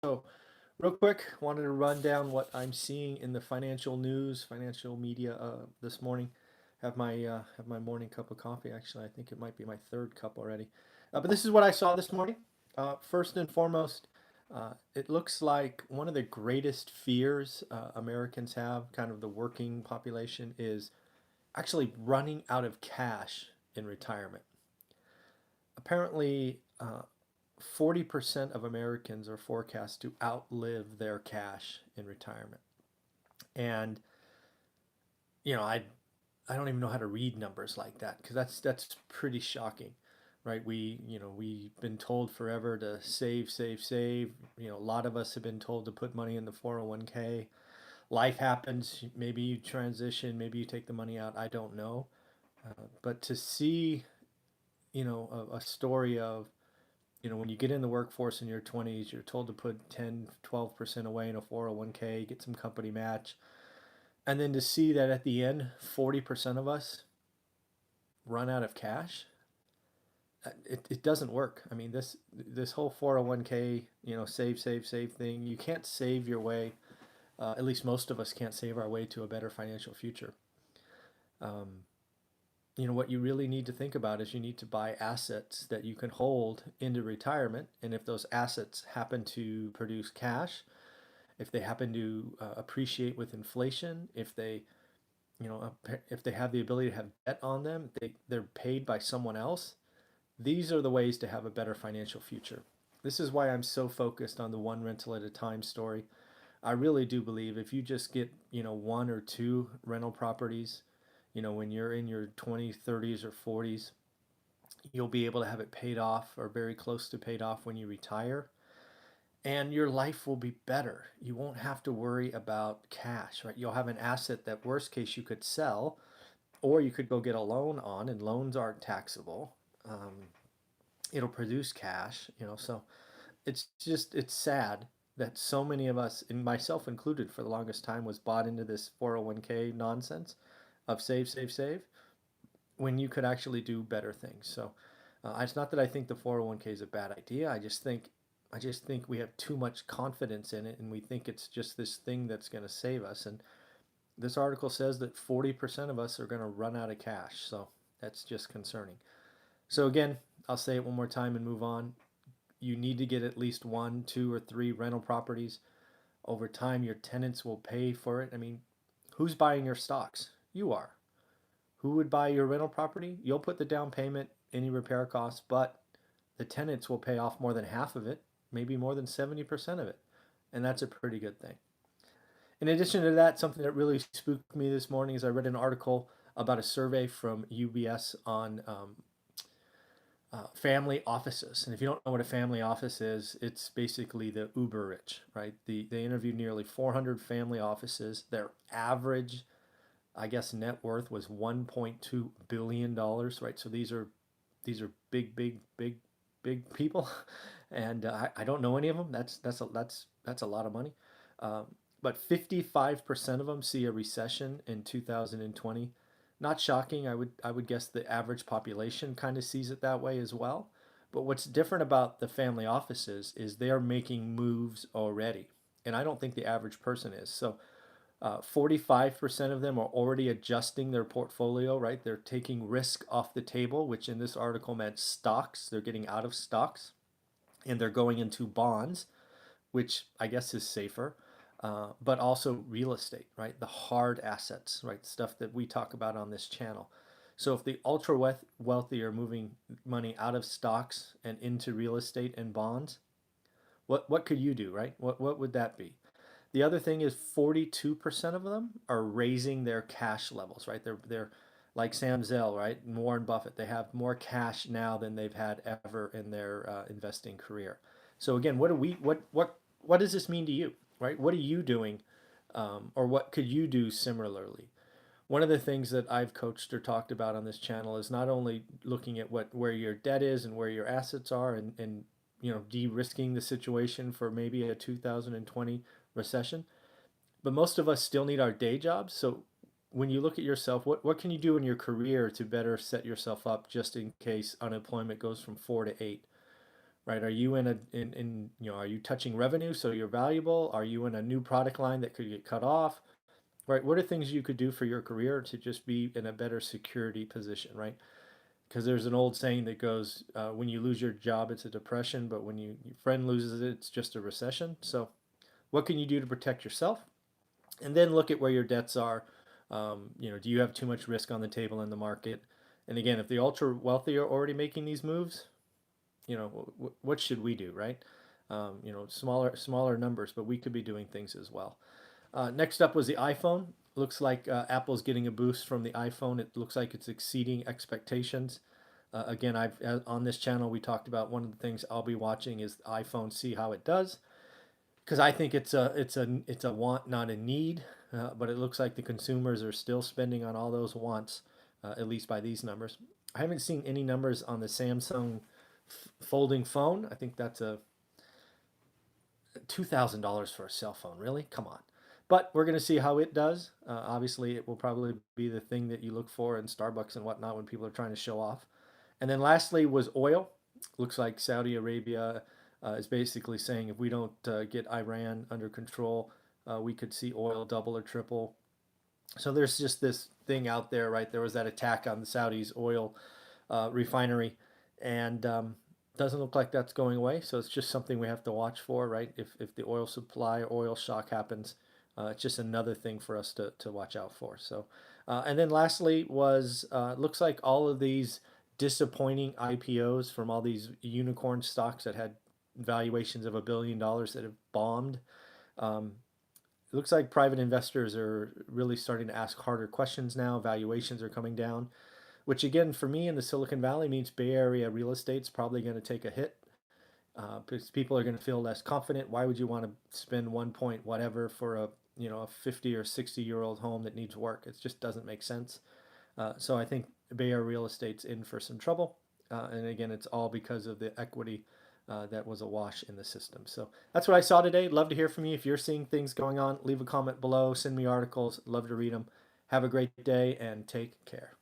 So, real quick, wanted to run down what I'm seeing in the financial news, financial media this morning. Have my morning cup of coffee. Actually, I think it might be my third cup already. But this is what I saw this morning. First and foremost, it looks like one of the greatest fears Americans have, kind of the working population, is actually running out of cash in retirement. Apparently, 40% of Americans are forecast to outlive their cash in retirement. And, you know, I don't even know how to read numbers like that because that's pretty shocking, right? We've been told forever to save, save, save. A lot of us have been told to put money in the 401k. Life happens. Maybe you transition, maybe you take the money out. I don't know. But to see, a story of when you get in the workforce in your 20s, you're told to put 10, 12% away in a 401k, get some company match. And then to see that at the end, 40% of us run out of cash, it doesn't work. I mean, this whole 401k, save, save, save thing, you can't save your way, at least most of us can't save our way to a better financial future. Um, what you really need to think about is you need to buy assets that you can hold into retirement. And if those assets happen to produce cash, if they happen to appreciate with inflation, if they have the ability to have debt on them, they're paid by someone else. These are the ways to have a better financial future. This is why I'm so focused on the one rental at a time story. I really do believe if you just get, one or two rental properties, when you're in your 20s, 30s, or 40s, you'll be able to have it paid off or very close to paid off when you retire. And your life will be better. You won't have to worry about cash, right? You'll have an asset that, worst case, you could sell, or you could go get a loan on, and loans aren't taxable. It'll produce cash, so it's sad that so many of us, and myself included for the longest time, was bought into this 401k nonsense of save, save, save, when you could actually do better things. So it's not that I think the 401k is a bad idea. I just think we have too much confidence in it, and we think it's just this thing that's going to save us. And this article says that 40% of us are going to run out of cash. So that's just concerning. So again, I'll say it one more time and move on. You need to get at least one, two, or three rental properties. Over time, your tenants will pay for it. I mean, who's buying your stocks? You are. Who would buy your rental property? You'll put the down payment, any repair costs, but the tenants will pay off more than half of it, maybe more than 70% of it. And that's a pretty good thing. In addition to that, something that really spooked me this morning is I read an article about a survey from UBS on family offices. And if you don't know what a family office is, it's basically the uber rich, right? They interviewed nearly 400 family offices. Their average, I guess, net worth was $1.2 billion, right? So these are big, big, big, big people, and I don't know any of them. That's a lot of money. Um, but 55% of them see a recession in 2020. Not shocking. I would guess the average population kind of sees it that way as well. But what's different about the family offices is they're making moves already, and I don't think the average person is. So 45% of them are already adjusting their portfolio, right? They're taking risk off the table, which in this article meant stocks. They're getting out of stocks and they're going into bonds, which I guess is safer, but also real estate, right? The hard assets, right? Stuff that we talk about on this channel. So if the ultra wealthy are moving money out of stocks and into real estate and bonds, what could you do, right? What would that be? The other thing is 42% of them are raising their cash levels, right? They're like Sam Zell, right? And Warren Buffett. They have more cash now than they've had ever in their investing career. So again, what does this mean to you, right? What are you doing, or what could you do similarly? One of the things that I've coached or talked about on this channel is not only looking at where your debt is and where your assets are, and de-risking the situation for maybe a 2020 recession, but most of us still need our day jobs. So when you look at yourself, what can you do in your career to better set yourself up just in case unemployment goes from 4 to 8? right? Are you in are you touching revenue so you're valuable? Are you in a new product line that could get cut off? Right? What are things you could do for your career to just be in a better security position, right? Because there's an old saying that goes, when you lose your job, it's a depression, but when your friend loses it, it's just a recession. So, what can you do to protect yourself? And then look at where your debts are. Do you have too much risk on the table in the market? And again, if the ultra wealthy are already making these moves, what should we do, right? Smaller numbers, but we could be doing things as well. Next up was the iPhone. Looks like Apple's getting a boost from the iPhone. It looks like it's exceeding expectations. Again, I've on this channel we talked about one of the things I'll be watching is the iPhone, see how it does, because I think it's a want, not a need. But it looks like the consumers are still spending on all those wants, at least by these numbers. I haven't seen any numbers on the Samsung folding phone. I think that's a $2,000 for a cell phone. Really? Come on. But we're going to see how it does. Obviously, it will probably be the thing that you look for in Starbucks and whatnot when people are trying to show off. And then lastly was oil. Looks like Saudi Arabia is basically saying if we don't get Iran under control, we could see oil double or triple. So there's just this thing out there, right? There was that attack on the Saudis' oil refinery, and doesn't look like that's going away. So it's just something we have to watch for, right? If the oil supply or oil shock happens, it's just another thing for us to watch out for. So, and then lastly was looks like all of these disappointing IPOs from all these unicorn stocks that had valuations of $1 billion that have bombed. Um, it looks like private investors are really starting to ask harder questions now. Valuations are coming down, which again, for me in the Silicon Valley means Bay Area real estate's probably going to take a hit because people are going to feel less confident. Why would you want to spend 1 point whatever for a 50 or 60-year-old home that needs work? It just doesn't make sense. So I think Bay Area real estate's in for some trouble. And again, it's all because of the equity that was awash in the system. So that's what I saw today. Love to hear from you. If you're seeing things going on, leave a comment below, send me articles. Love to read them. Have a great day and take care.